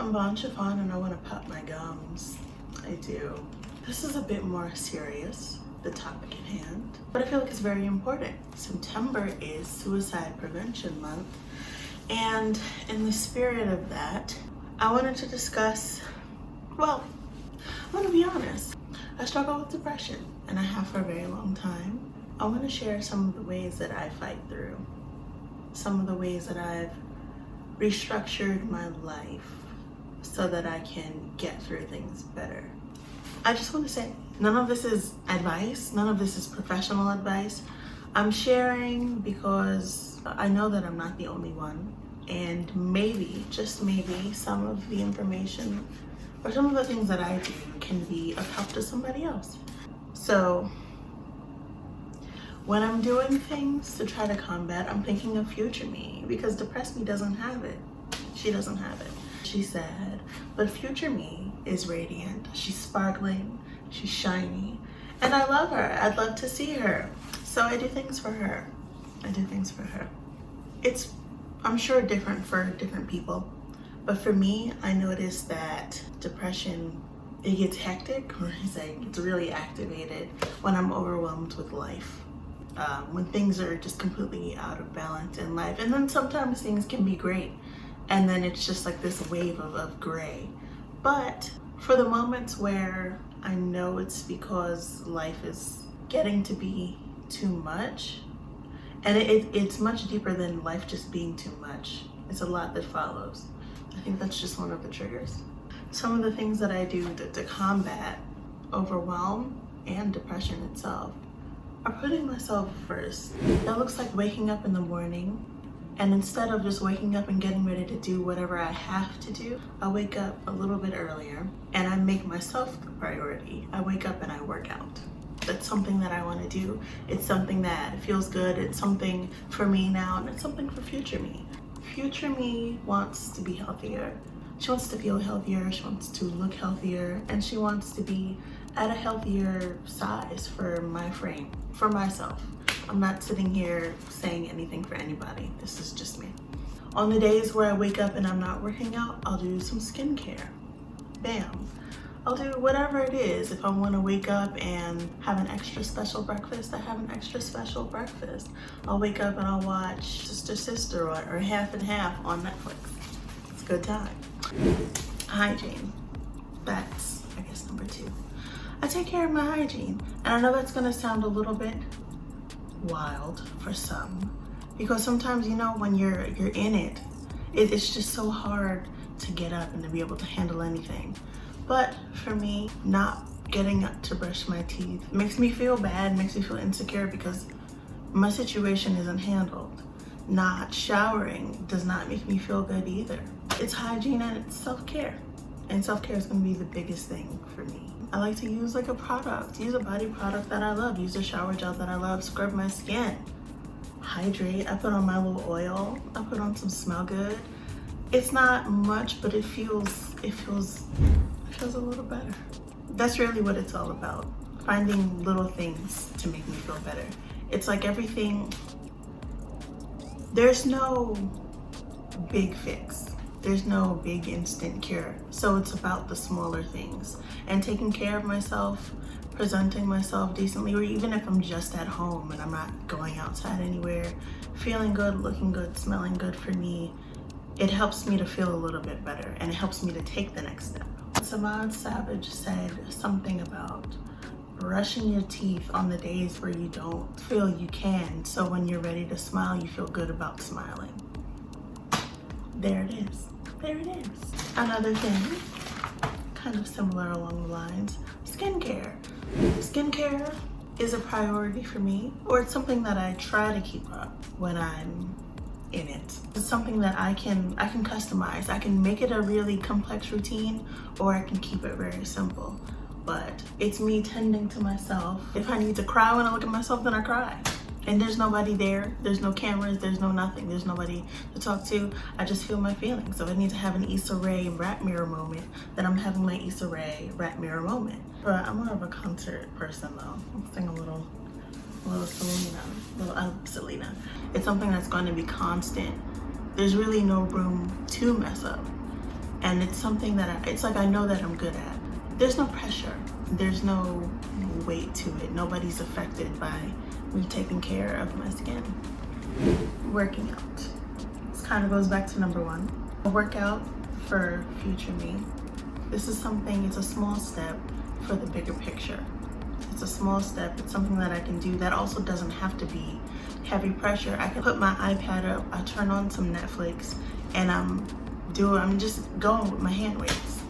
I'm Bon Chiffon and I want to pop my gums. I do. This is a bit more serious, the topic at hand, but I feel like it's very important. September is Suicide Prevention Month, and in the spirit of that, I wanted to discuss, well, I'm gonna be honest. I struggle with depression, and I have for a very long time. I want to share some of the ways that I fight through, some of the ways that I've restructured my life so that I can get through things better. I just want to say, none of this is advice, none of this is professional advice. I'm sharing because I know that I'm not the only one, and maybe, just maybe, some of the information or some of the things that I do can be of help to somebody else. So when I'm doing things to try to combat, I'm thinking of future me, because depressed me doesn't have it. She doesn't have it. She's sad, but future me is radiant. She's sparkling, she's shiny, and I love her. I'd love to see her. So I do things for her. I do things for her. It's, I'm sure, different for different people, but for me, I noticed that depression, it gets hectic, or it's really activated when I'm overwhelmed with life. When things are just completely out of balance in life. And then sometimes things can be great, and then it's just like this wave of gray. But for the moments where I know it's because life is getting to be too much, and it's much deeper than life just being too much. It's a lot that follows. I think that's just one of the triggers. Some of the things that I do to combat overwhelm and depression itself are putting myself first. That looks like waking up in the morning, and instead of just waking up and getting ready to do whatever I have to do, I wake up a little bit earlier and I make myself the priority. I wake up and I work out. That's something that I want to do. It's something that feels good. It's something for me now, and it's something for future me. Future me wants to be healthier. She wants to feel healthier, she wants to look healthier, and she wants to be at a healthier size for my frame, for myself. I'm not sitting here saying anything for anybody. This is just me. On the days where I wake up and I'm not working out, I'll do some skincare. Bam. I'll do whatever it is. If I want to wake up and have an extra special breakfast, I have an extra special breakfast. I'll wake up and I'll watch Sister or Half and Half on Netflix. It's a good time. Hygiene. That's, I guess, number 2. I take care of my hygiene. And I know that's gonna sound a little bit wild for some, because sometimes, you know, when you're in it, it's just so hard to get up and to be able to handle anything. But for me, not getting up to brush my teeth makes me feel bad, makes me feel insecure because my situation isn't handled. Not showering does not make me feel good either. It's hygiene and it's self-care. And self-care is gonna be the biggest thing for me. I like to use like a product, use a body product that I love, use a shower gel that I love, scrub my skin, hydrate. I put on my little oil, I put on some Smell Good. It's not much, but it feels a little better. That's really what it's all about. Finding little things to make me feel better. It's like everything, there's no big fix. There's no big instant cure. So it's about the smaller things and taking care of myself, presenting myself decently, or even if I'm just at home and I'm not going outside anywhere, feeling good, looking good, smelling good for me, it helps me to feel a little bit better, and it helps me to take the next step. Savon Savage said something about brushing your teeth on the days where you don't feel you can, so when you're ready to smile, you feel good about smiling. There it is. There it is. Another thing, kind of similar along the lines, skincare. Skincare is a priority for me, or it's something that I try to keep up when I'm in it. It's something that I can customize. I can make it a really complex routine, or I can keep it very simple. But it's me tending to myself. If I need to cry when I look at myself, then I cry. And there's nobody there, there's no cameras, there's no nothing, there's nobody to talk to. I just feel my feelings. So if I need to have an Issa Rae rap mirror moment, then I'm having my Issa Rae rap mirror moment. But I'm more of a concert person though. I'll sing a little Selena. It's something that's going to be constant. There's really no room to mess up. And it's something that it's like I know that I'm good at. There's no pressure. There's no weight to it. Nobody's affected by me taking care of my skin. Working out. This kind of goes back to number one. A workout for future me. This is something, it's a small step for the bigger picture. It's a small step. It's something that I can do that also doesn't have to be heavy pressure. I can put my iPad up, I turn on some Netflix, and I'm just going with my hand weights.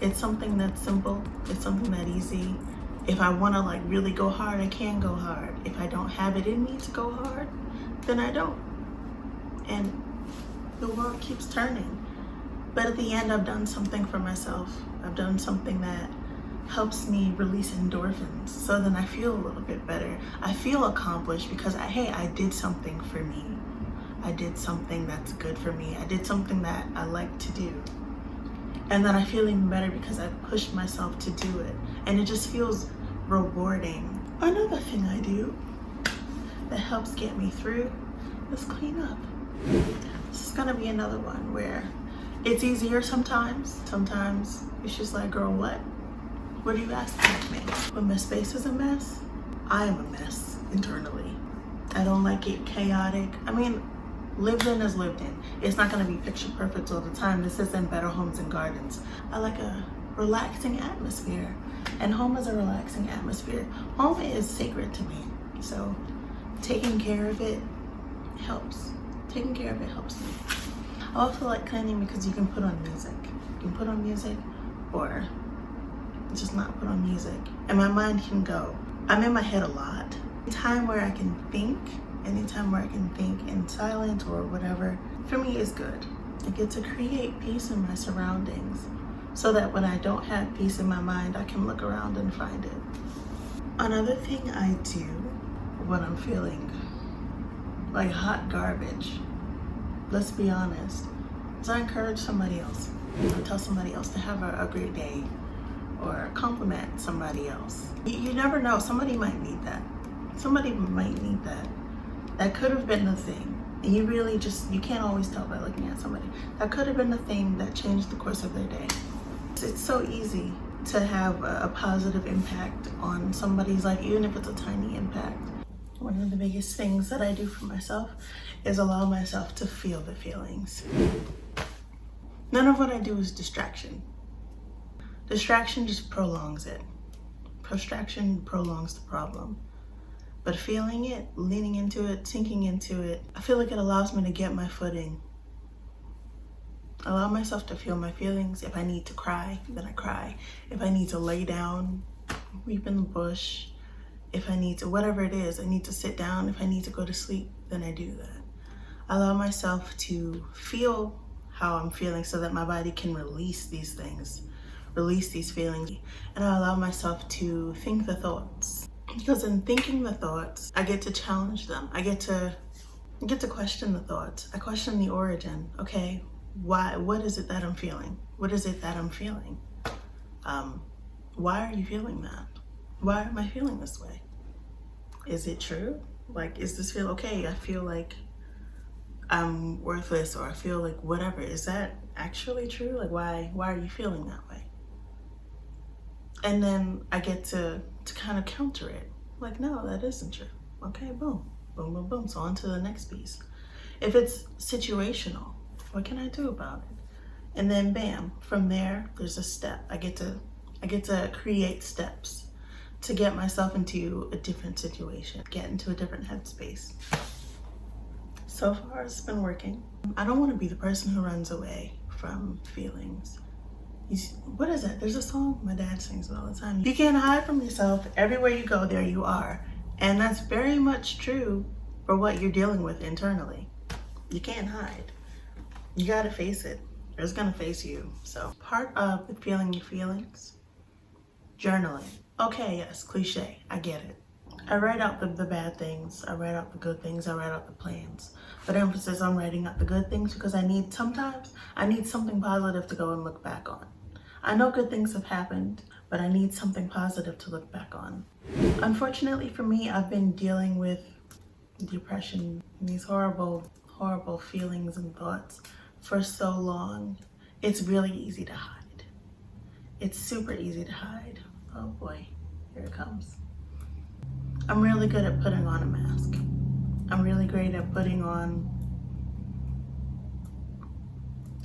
It's something that's simple. It's something that easy. If I want to like really go hard, I can go hard. If I don't have it in me to go hard, then I don't. And the world keeps turning. But at the end, I've done something for myself. I've done something that helps me release endorphins. So then I feel a little bit better. I feel accomplished because I did something for me. I did something that's good for me. I did something that I like to do. And then I feel even better because I pushed myself to do it. And it just feels rewarding. Another thing I do that helps get me through is clean up. This is gonna be another one where it's easier sometimes. Sometimes it's just like, girl, what? What are you asking of me? When my space is a mess, I am a mess internally. I don't like it chaotic. I mean, lived in is lived in. It's not gonna be picture perfect all the time. This isn't Better Homes and Gardens. I like a relaxing atmosphere, and home is a relaxing atmosphere. Home is sacred to me, so taking care of it helps. Taking care of it helps me. I also like cleaning because you can put on music. You can put on music or just not put on music, and my mind can go. I'm in my head a lot. Time where I can think, anytime where I can think in silence or whatever, for me is good. I get to create peace in my surroundings so that when I don't have peace in my mind, I can look around and find it. Another thing I do when I'm feeling like hot garbage, let's be honest, is I encourage somebody else. I tell somebody else to have a great day or compliment somebody else. You never know, somebody might need that. Somebody might need that. That could have been the thing. And you can't always tell by looking at somebody. That could have been the thing that changed the course of their day. It's so easy to have a positive impact on somebody's life, even if it's a tiny impact. One of the biggest things that I do for myself is allow myself to feel the feelings. None of what I do is distraction. Distraction just prolongs it. Distraction prolongs the problem. But feeling it, leaning into it, sinking into it, I feel like it allows me to get my footing. Allow myself to feel my feelings. If I need to cry, then I cry. If I need to lay down, weep in the bush. If I need to, whatever it is, I need to sit down. If I need to go to sleep, then I do that. I allow myself to feel how I'm feeling so that my body can release these things, release these feelings. And I allow myself to think the thoughts. Because in thinking the thoughts, I get to challenge them. I get to question the thoughts. I question the origin. Okay, why? What is it that I'm feeling? What is it that I'm feeling? Why are you feeling that? Why am I feeling this way? Is it true? Like, is this feel okay? I feel like I'm worthless, or I feel like whatever. Is that actually true? Like, why are you feeling that way? And then I get to kind of counter it. Like, no, that isn't true. Okay, boom, boom, boom, boom. So on to the next piece. If it's situational, what can I do about it? And then bam, from there, there's a step. I get to create steps to get myself into a different situation, get into a different headspace. So far, it's been working. I don't want to be the person who runs away from feelings. What is it? There's a song my dad sings it all the time. You can't hide from yourself. Everywhere you go, there you are. And that's very much true for what you're dealing with internally. You can't hide. You gotta face it. It's gonna face you. So part of the feeling your feelings, journaling. Okay, yes, cliche, I get it. I write out the bad things, I write out the good things, I write out the plans. But emphasis on writing out the good things because sometimes I need something positive to go and look back on. I know good things have happened, but I need something positive to look back on. Unfortunately for me, I've been dealing with depression, these horrible, horrible feelings and thoughts for so long. It's really easy to hide. It's super easy to hide. Oh boy, here it comes. I'm really good at putting on a mask. I'm really great at putting on,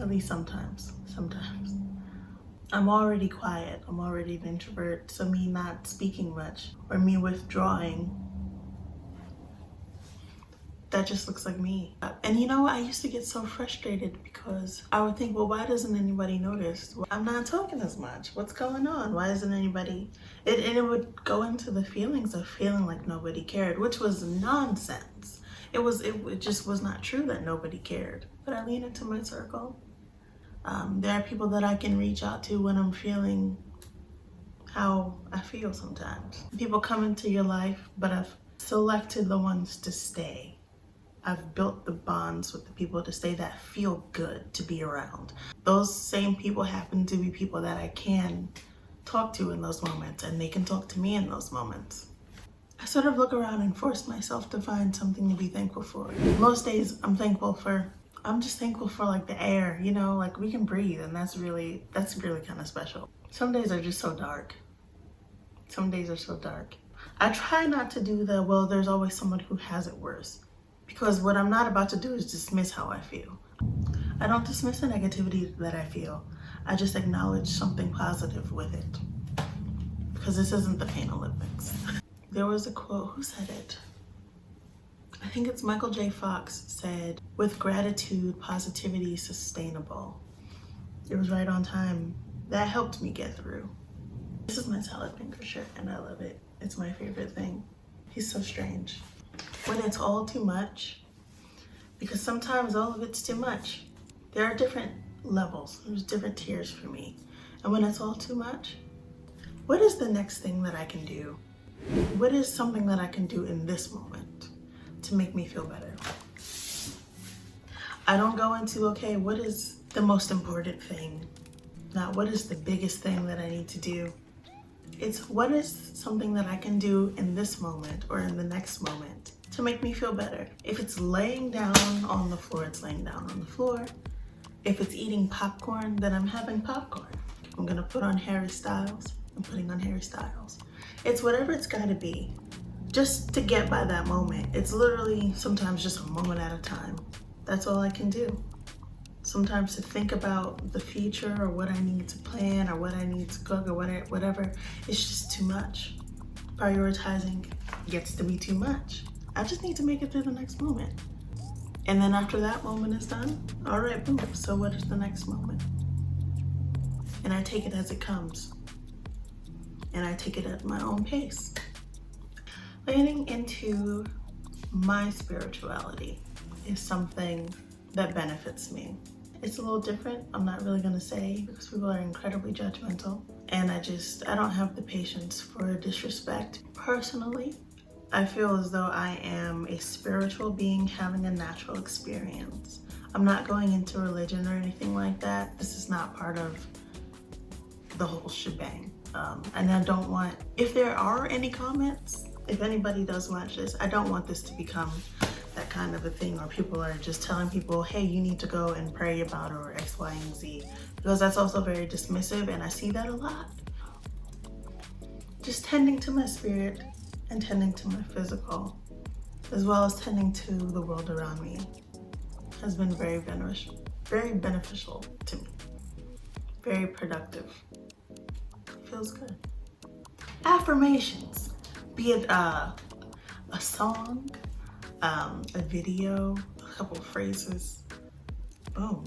at least sometimes. I'm already quiet. I'm already an introvert. So me not speaking much or me withdrawing, that just looks like me. And you know, I used to get so frustrated because I would think, well, why doesn't anybody notice? Well, I'm not talking as much. What's going on? Why isn't anybody? And it would go into the feelings of feeling like nobody cared, which was nonsense. It just was not true that nobody cared. But I lean into my circle. There are people that I can reach out to when I'm feeling how I feel sometimes. People come into your life, but I've selected the ones to stay. I've built the bonds with the people to stay that feel good to be around. Those same people happen to be people that I can talk to in those moments, and they can talk to me in those moments. I sort of look around and force myself to find something to be thankful for. Most days I'm just thankful for like the air, you know, like we can breathe, and that's really kind of special. Some days are just so dark. Some days are so dark. I try not to do well, there's always someone who has it worse. Because what I'm not about to do is dismiss how I feel. I don't dismiss the negativity that I feel. I just acknowledge something positive with it. Because this isn't the Pain Olympics. There was a quote, who said it? I think it's Michael J. Fox said, with gratitude, positivity is sustainable. It was right on time. That helped me get through. This is my Salad Finger shirt and I love it. It's my favorite thing. He's so strange. When it's all too much, because sometimes all of it's too much. There are different levels, there's different tiers for me. And when it's all too much, what is the next thing that I can do? What is something that I can do in this moment to make me feel better? I don't go into, okay, what is the most important thing? Not what is the biggest thing that I need to do. It's what is something that I can do in this moment or in the next moment to make me feel better. If it's laying down on the floor, it's laying down on the floor. If it's eating popcorn, then I'm having popcorn. I'm gonna put on Harry Styles, I'm putting on Harry Styles. It's whatever it's gotta be, just to get by that moment. It's literally sometimes just a moment at a time. That's all I can do. Sometimes to think about the future or what I need to plan or what I need to cook or whatever, it's just too much. Prioritizing gets to be too much. I just need to make it through the next moment. And then after that moment is done, all right, boom, so what is the next moment? And I take it as it comes. And I take it at my own pace. Leaning into my spirituality is something that benefits me. It's a little different, I'm not really gonna say, because people are incredibly judgmental. And I don't have the patience for disrespect. Personally, I feel as though I am a spiritual being having a natural experience. I'm not going into religion or anything like that. This is not part of the whole shebang. And I don't want, if there are any comments, if anybody does watch this, I don't want this to become that kind of a thing where people are just telling people, hey, you need to go and pray about it or X, Y, and Z. Because that's also very dismissive and I see that a lot. Just tending to my spirit and tending to my physical, as well as tending to the world around me, has been very beneficial to me. Very productive. Feels good. Affirmations, be it a song, a video, a couple of phrases, boom.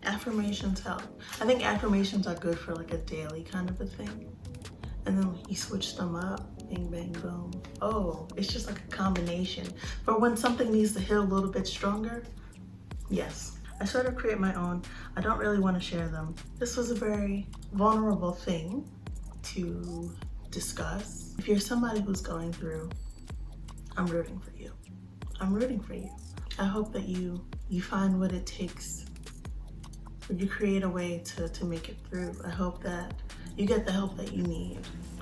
Affirmations help. I think affirmations are good for like a daily kind of a thing. And then you switch them up, bang, bang, boom. Oh, it's just like a combination. For when something needs to hit a little bit stronger, yes. I sort of create my own. I don't really want to share them. This was a very vulnerable thing to discuss. If you're somebody who's going through, I'm rooting for you. I'm rooting for you. I hope that you find what it takes, or you create a way to make it through. I hope that you get the help that you need.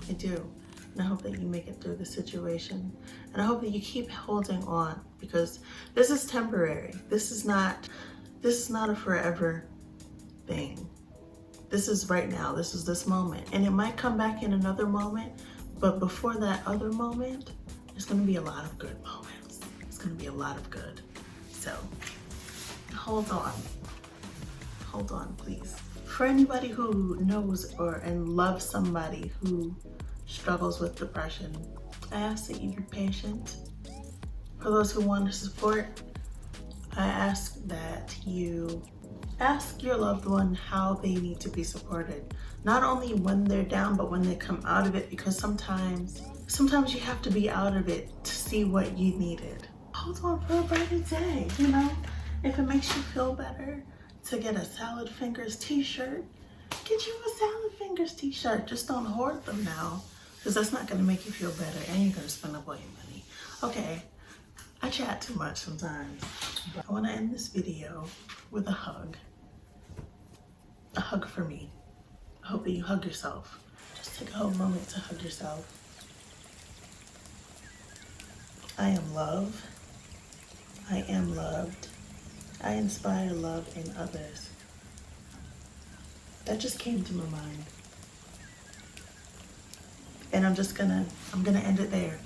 I do. And I hope that you make it through the situation. And I hope that you keep holding on, because this is temporary. This is not a forever thing. This is right now, this is this moment. And it might come back in another moment, but before that other moment, there's gonna be a lot of good moments. It's gonna be a lot of good. So hold on, please. For anybody who knows and loves somebody who struggles with depression, I ask that you be patient. For those who want to support, I ask that you ask your loved one how they need to be supported. Not only when they're down, but when they come out of it, because sometimes you have to be out of it to see what you needed. Hold on for a brighter day, you know? If it makes you feel better to get a Salad Fingers t-shirt, get you a Salad Fingers t-shirt. Just don't hoard them now, because that's not gonna make you feel better and you're gonna spend up all your money. Okay, I chat too much sometimes. I wanna end this video with a hug. A hug for me. I hope that you hug yourself. Just take a whole moment to hug yourself. I am love. I am loved. I inspire love in others. That just came to my mind. And I'm gonna end it there.